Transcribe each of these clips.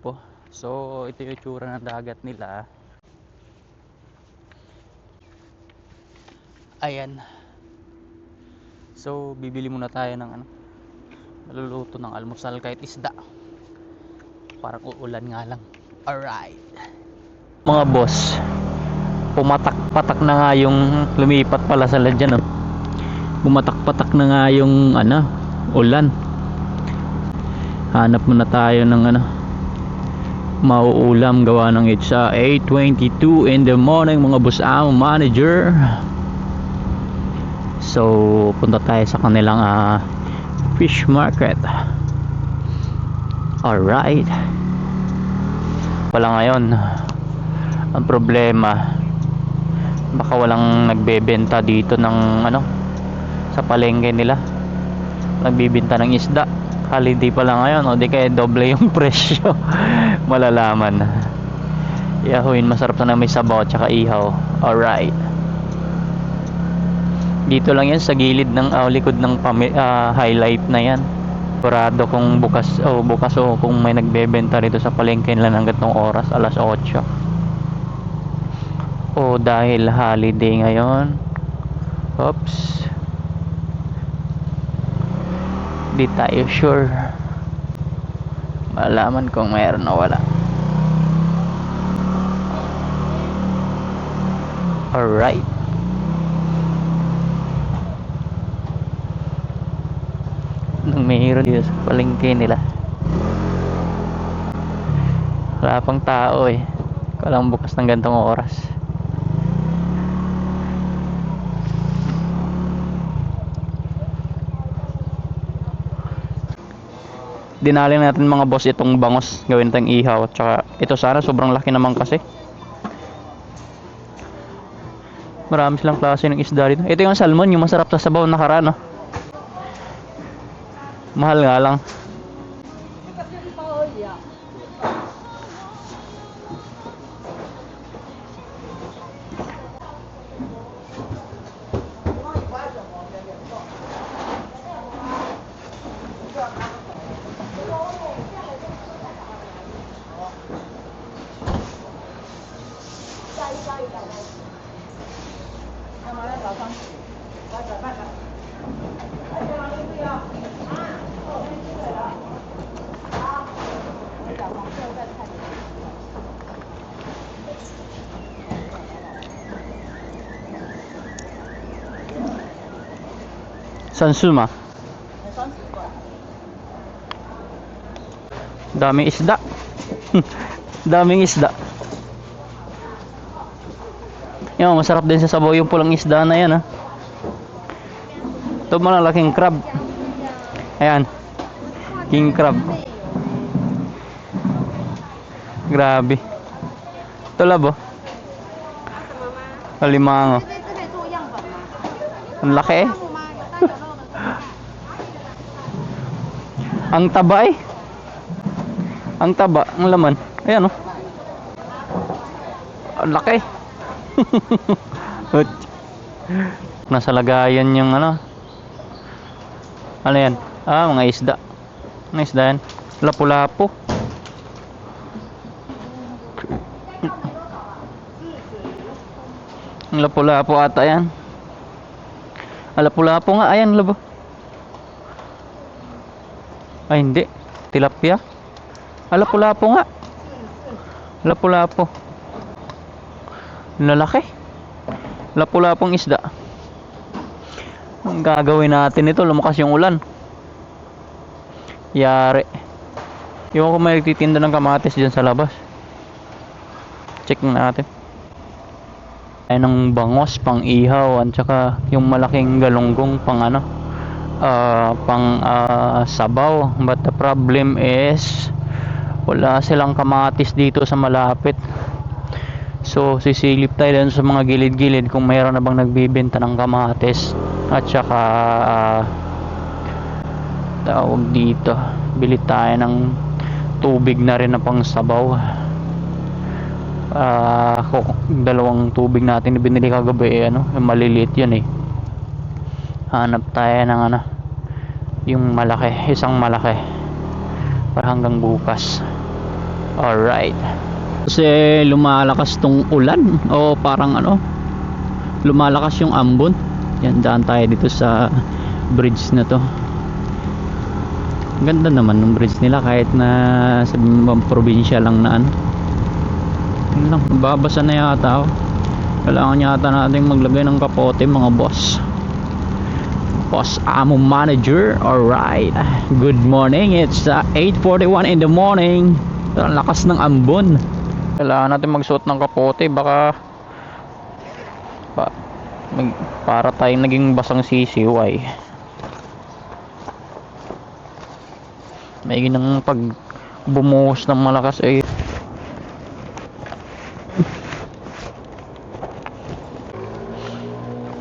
po. So ito yung itsura ng dagat nila. Ayan. So bibili muna tayo ng maluluto ng almusal kahit isda. Parang uulan nga lang. Alright. Mga boss, pumatak-patak na nga yung lumipat pala sa ladyan, bumatak-patak na nga yung ulan. Hanap muna tayo ng mauulam gawa ng it's 8:22 in the morning mga boss, manager. So punta tayo sa kanilang fish market. Alright. Wala ngayon. Ang problema, baka walang nagbebenta dito ng sa palengke nila. Nagbibenta ng isda. Holiday pa lang ngayon, o di kaya doble yung presyo. Malalaman. Yahuin, masarap na may sabaw at saka ihaw. Alright. Dito lang yan sa gilid ng likod ng highlight na yan. Sigurado kung bukas o kung may nagbebenta rito sa palengke nila ng ganitong oras, alas 8. O dahil holiday ngayon. Oops. Di tayo sure. Malaman kung mayroon o wala. Alright. Nang mayroon dito sa palengke nila. Wala pang tao Kalang bukas ng gantong oras. Dinali natin mga boss itong bangos, gawin tayong ihaw. At saka ito sana sobrang laki naman kasi. Marami silang klase ng isda dito. Ito yung salmon, yung masarap sa sabaw nakaraan. Mahal nga lang. Sansuma. Daming isda. Daming isda. Yung masarap din sa sabaw yung pulang isda na yan Ito malalaking crab. Ayan. King crab. Grabe. Ito labo. Alimango. Ang laki Ang taba Ang taba, ang laman. Ayan Ang laki. Nasa lagayan yung ano yan? Mga isda. Mga isda yan. Lapu-lapu. Ang lapu-lapu ata yan. Lapu-lapu nga. Ayan labo. Ay hindi, tilapia. Lapu-lapu nga. Lapu-lapu. Lalaki. Lapu-lapong isda. Ang gagawin natin ito, lumakas yung ulan. Yari. Iwan ko may nagtitinda ng kamatis dyan sa labas. Check natin. Ay ng bangos pang ihaw at saka yung malaking galunggong pang sabaw. But the problem is wala silang kamatis dito sa malapit. So sisilip tayo dun sa mga gilid-gilid kung mayroon na bang nagbibenta ng kamatis. At saka tawag dito, bili tayo ng tubig na rin na pang sabaw. Dalawang tubig natin binili kagabi maliliit yun hanap tayo ng yung malaki, isang malaki para hanggang bukas. Alright. Kasi lumalakas tong ulan o parang ano, lumalakas yung ambon. Yan, daan tayo dito sa bridge na to. Ganda naman ng bridge nila kahit na sa probinsya lang na ano. Yun lang, babasa na yata ako. Kailangan yata natin maglagay ng kapote mga boss. Boss Amo Manager. Alright, good morning. It's 8:41 in the morning. Ang lakas ng ambon. Kailangan natin magsuot ng kapote. Baka para tayong naging basang sisiw ay may ginang pag bumuhos ng malakas eh.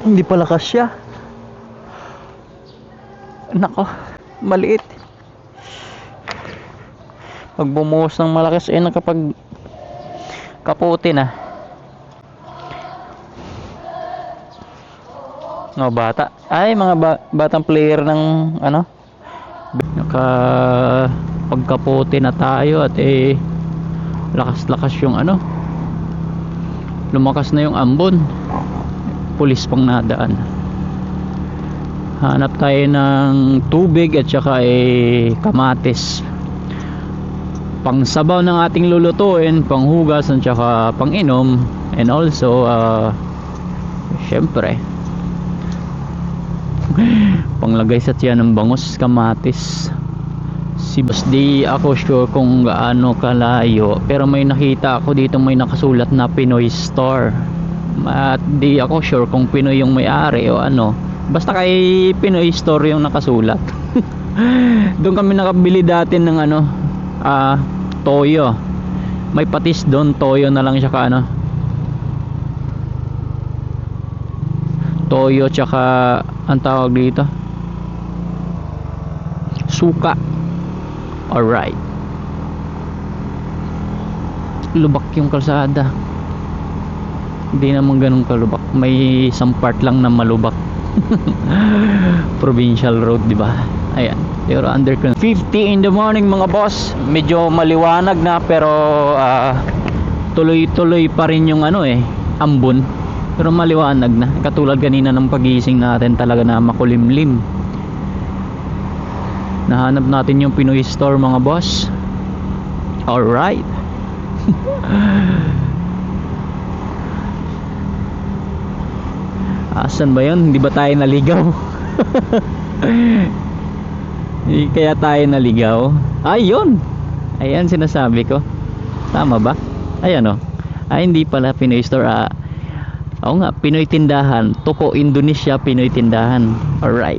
Hindi pala kasya. Nako, maliit. Pag bumuhos ng malakas eh nakapag kapote na. No, bata. Ay, mga batang player ng ano, naka pagkapote na tayo at eh lakas-lakas yung ano, lumakas na yung ambon. Pulis pang nadaan. Hanap tayo ng tubig at saka eh kamatis, pang sabaw ng ating lulutuin, pang hugas at saka pang inom, and also syempre panglagay sa tiyan ng bangus, kamatis. Si boss di ako sure kung gaano kalayo, pero may nakita ako dito may nakasulat na Pinoy Store. At di ako sure kung Pinoy yung may-ari o ano, basta kay Pinoy Store yung nakasulat. Doon kami nakabili dati ng ano, toyo. May patis doon, toyo na lang siya ka ano, toyo tsaka ang tawag dito, suka. Alright, lubak yung kalsada. Hindi naman ganun kalubak, may isang part lang na malubak. Provincial road, di ba? Ayan, pero under 50 in the morning mga boss. Medyo maliwanag na pero tuloy-tuloy pa rin yung ano eh, ambon. Pero maliwanag na, katulad kanina ng pagising natin, talaga na makulimlim. Nahanap natin yung Pinoy Store mga boss. Alright. Asan ba yun? Hindi ba tayo naligaw? Kaya tayo naligaw. Ayun, ayan sinasabi ko. Tama ba? Ayan o. Ay, hindi pala Pinoy Store. Oo nga, Pinoy Tindahan. Toko Indonesia Pinoy Tindahan. Alright.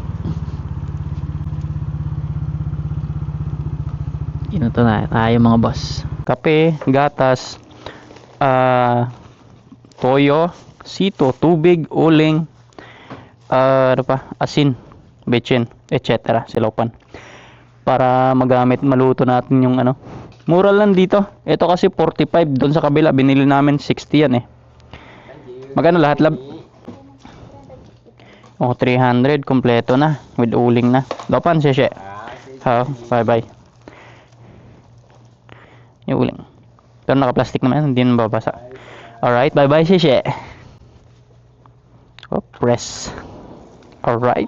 Ito na tayo mga boss. Kape, gatas, toyo, sito, tubig, uling, ano pa, asin, betchin, etc. Silopan. Para magamit, maluto natin yung ano. Mura lang dito. Ito kasi 45, doon sa kabila binili namin 60 yan eh. Magkano lahat lab? Oh, 300 kompleto na with uling na. Lopan sesye. Ha, bye. Yung uling. Pero naka-plastic naman, hindi na babasa. Alright, bye sesye. Oh, press. Alright.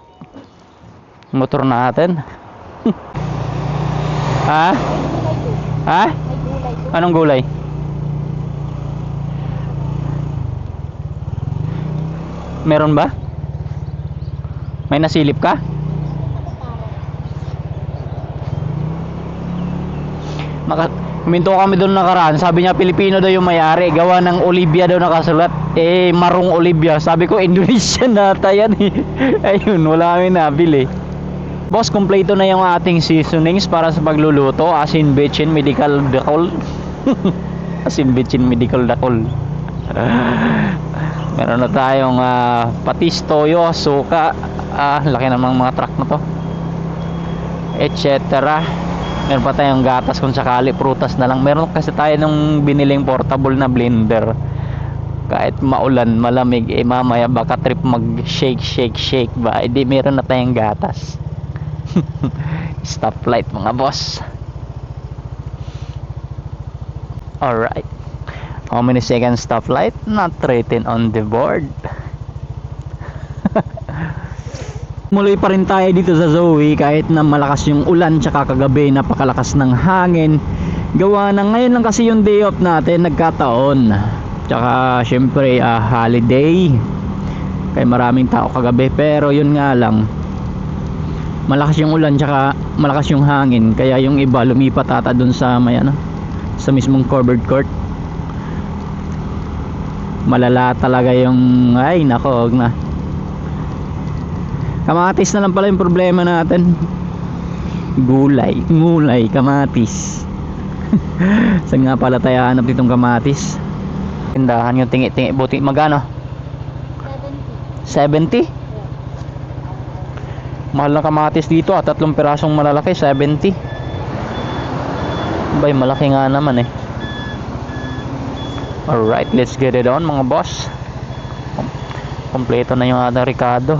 Motor natin. Ha? Ha? Anong gulay? Meron ba? May nasilip ka? Huminto kami doon nakaraan. Sabi niya Pilipino daw yung may-ari. Gawa ng Olivia daw nakasulat. Eh, Marong Olivia. Sabi ko Indonesian nata yan eh. Ayun, wala kami nabili. Boss, kompleto na yung ating seasonings para sa pagluluto. Asin, betchin, medical dakol. Asin, betchin, medical dakol. Meron na tayong patis, toyo, suka. Laki namang mga truck na to, etc. Meron pa tayong gatas kung sakali, prutas na lang. Meron kasi tayo nung biniling portable na blender. Kahit maulan, malamig, eh mamaya baka trip mag shake ba, eh di meron na tayong gatas. Stoplight mga boss. Alright. How many seconds stoplight? Not written on the board. Muloy pa rin tayo dito sa Zoe kahit na malakas yung ulan tsaka kagabi napakalakas ng hangin. Gawa na ngayon lang kasi yung day off natin, nagkataon. Tsaka syempre holiday. Kaya maraming tao kagabi, pero yun nga lang. Malakas yung ulan tsaka malakas yung hangin, kaya yung iba lumipat ata dun sa may sa mismong covered court. Malala talaga yung ay nako, wag na. Kamatis na lang pala yung problema natin. Gulay, kamatis. Saan nga pala tayo hanap ditong kamatis? Tindahan yung tingi-tingi, buti magano? 70? Mahal na kamatis dito, 3 pirasong malalaki, 70. Bay, malaki nga naman eh. Alright, let's get it on mga boss. Kompleto na yung ating Ricardo.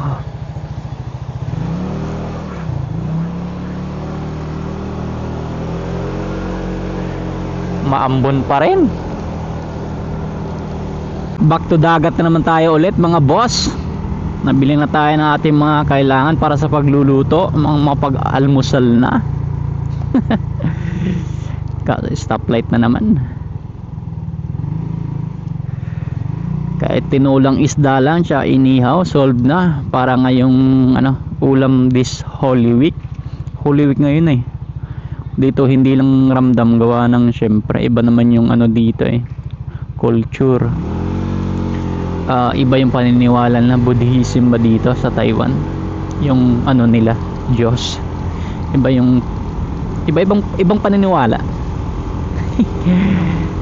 Maambon pa rin. Back to dagat na naman tayo ulit mga boss. Nabili na tayo ng ating mga kailangan para sa pagluluto, mga pag-almusal na. Stoplight na naman. Kahit tinulang isda lang siya, inihaw, solve na. Para ngayong ulam this Holy Week. Holy Week ngayon eh. Dito hindi lang ramdam, gawa ng syempre iba naman yung dito eh, culture. Iba yung paniniwala na Buddhism ba dito sa Taiwan, yung nila Diyos, ibang paniniwala.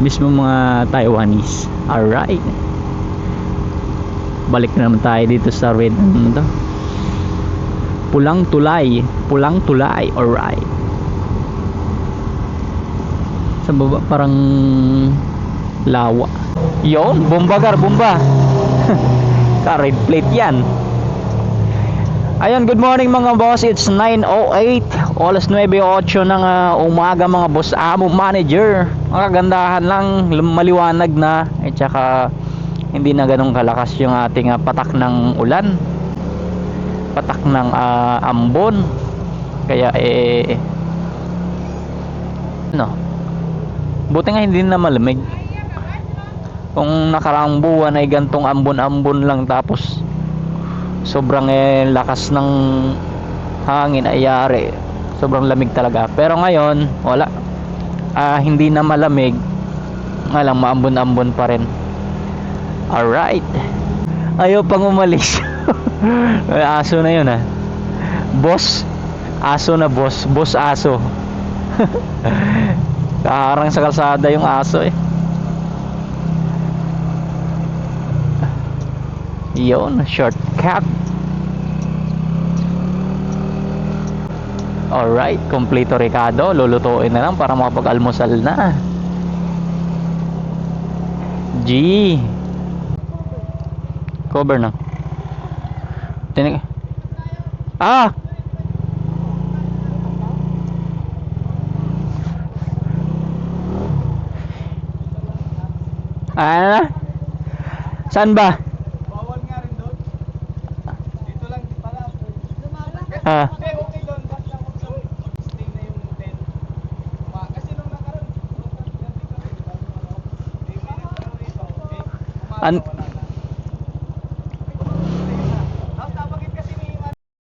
Mismo mga Taiwanese. Alright, balik na naman tayo dito sa red pulang tulay. Alright, sa baba parang lawa. Yon, bomba. Ka red plate yan. Ayun, good morning mga boss. It's 9:08, alas 9:08 ng umaga mga boss. Amo manager. Ang kagandahan lang, maliwanag na at saka hindi na ganun kalakas yung ating patak ng ulan, patak ng ambon. Kaya buti nga hindi na malamig. Kung nakaraang buwan ay gantong ambon-ambon lang, tapos sobrang lakas ng hangin ay yari, sobrang lamig talaga. Pero ngayon wala, hindi na malamig, nga lang maambon-ambon pa rin. Alright, ayaw pang umalis. Aso na yun boss, aso na boss aso. Kaharang sa kalsada yung aso eh. Yun, shortcut. Alright, kompleto Ricardo. Lulutuin na lang para makapag-almusal na. G cover na. Tinig. Saan ba? Bawal nga rin doon. Dito lang para. Okay doon. Basta ko sa stay na yung hotel. Kasi nung nakaroon,